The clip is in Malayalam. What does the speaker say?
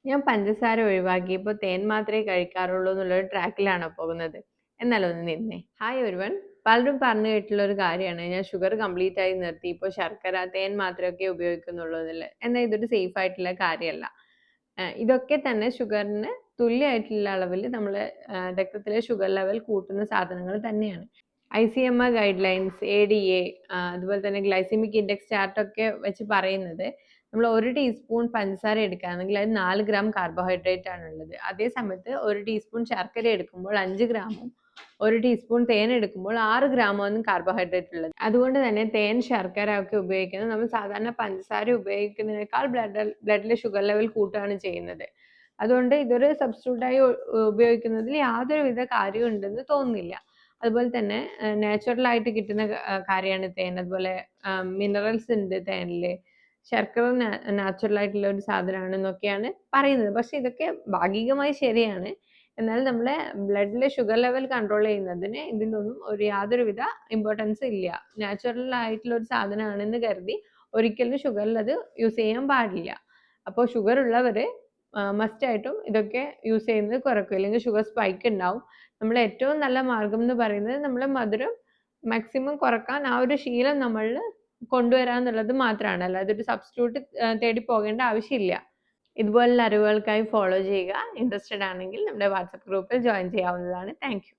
ഞാൻ പഞ്ചസാര ഒഴിവാക്കി ഇപ്പോൾ തേൻ മാത്രമേ കഴിക്കാറുള്ളൂ എന്നുള്ളൊരു ട്രാക്കിലാണോ പോകുന്നത്? എന്നാലൊന്ന് നിന്നേ. ഹായ് ഒരുവൺ. പലരും പറഞ്ഞു കേട്ടിട്ടുള്ള ഒരു കാര്യമാണ് ഞാൻ ഷുഗർ കംപ്ലീറ്റ് ആയി നിർത്തി. ഇപ്പോൾ ശർക്കര, തേൻ മാത്രമൊക്കെ ഉപയോഗിക്കുന്നുള്ളൂ എന്നുള്ളത്. എന്നാൽ ഇതൊരു സേഫ് ആയിട്ടുള്ള കാര്യമല്ല. ഇതൊക്കെ തന്നെ ഷുഗറിന് തുല്യമായിട്ടുള്ള അളവിൽ നമ്മൾ രക്തത്തിലെ ഷുഗർ ലെവൽ കൂട്ടുന്ന സാധനങ്ങൾ തന്നെയാണ്. ICMR ഗൈഡ് ലൈൻസ്, ADA, അതുപോലെ തന്നെ ഗ്ലൈസമിക് ഇൻഡെക്സ് ചാർട്ടൊക്കെ വെച്ച് പറയുന്നത് നമ്മൾ 1 ടീസ്പൂൺ പഞ്ചസാര എടുക്കുകയാണെങ്കിൽ അതിൽ 4 ഗ്രാം കാർബോഹൈഡ്രേറ്റ് ആണുള്ളത്. അതേ സമയത്ത് 1 ടീസ്പൂൺ ശർക്കര എടുക്കുമ്പോൾ 5 ഗ്രാമും 1 ടീസ്പൂൺ തേൻ എടുക്കുമ്പോൾ 6 ഗ്രാമാണ് കാർബോഹൈഡ്രേറ്റ് ഉള്ളത്. അതുകൊണ്ട് തന്നെ തേൻ, ശർക്കര ഒക്കെ ഉപയോഗിക്കുന്നത് നമ്മൾ സാധാരണ പഞ്ചസാര ഉപയോഗിക്കുന്നതിനേക്കാൾ ബ്ലഡിലെ ഷുഗർ ലെവൽ കൂട്ടുകയാണ് ചെയ്യുന്നത്. അതുകൊണ്ട് ഇതൊരു സബ്സ്റ്റിറ്റ്യൂട്ടായി ഉപയോഗിക്കുന്നതിൽ യാതൊരുവിധ കാര്യവും ഉണ്ടെന്ന് തോന്നുന്നില്ല. അതുപോലെ തന്നെ നാച്ചുറൽ ആയിട്ട് കിട്ടുന്ന കാര്യമാണ് തേൻ. അതുപോലെ മിനറൽസ് ഉണ്ട് തേനില്. ശർക്കര നാച്ചുറൽ ആയിട്ടുള്ള ഒരു സാധനമാണെന്നൊക്കെയാണ് പറയുന്നത്. പക്ഷെ ഇതൊക്കെ ഭാഗികമായി ശരിയാണ്. എന്നാൽ നമ്മളെ ബ്ലഡിലെ ഷുഗർ ലെവൽ കൺട്രോൾ ചെയ്യുന്നതിന് ഇതിലൊന്നും യാതൊരുവിധ ഇമ്പോർട്ടൻസ് ഇല്ല. നാച്ചുറൽ ആയിട്ടുള്ള ഒരു സാധനമാണെന്ന് കരുതി ഒരിക്കലും ഷുഗറിൽ അത് യൂസ് ചെയ്യാൻ പാടില്ല. അപ്പോൾ ഷുഗർ ഉള്ളവര് മസ്റ്റ് ആയിട്ടും ഇതൊക്കെ യൂസ് ചെയ്യുന്നത് കുറയ്ക്കും, അല്ലെങ്കിൽ ഷുഗർ സ്പൈക്ക് ഉണ്ടാവും. നമ്മൾ ഏറ്റവും നല്ല മാർഗം എന്ന് പറയുന്നത് നമ്മൾ മധുരം മാക്സിമം കുറക്കാൻ ആ ഒരു ശീലം നമ്മളിൽ കൊണ്ടുവരാന്നുള്ളത് മാത്രമാണ്. അല്ലാതെ ഒരു സബ്സ്റ്റിറ്റ്യൂട്ട് തേടി പോകേണ്ട ആവശ്യമില്ല. ഇതുപോലുള്ള അറിവുകൾക്കായി ഫോളോ ചെയ്യുക. ഇൻട്രസ്റ്റഡ് ആണെങ്കിൽ നമ്മുടെ വാട്സപ്പ് ഗ്രൂപ്പിൽ ജോയിൻ ചെയ്യാവുന്നതാണ്. Thank you.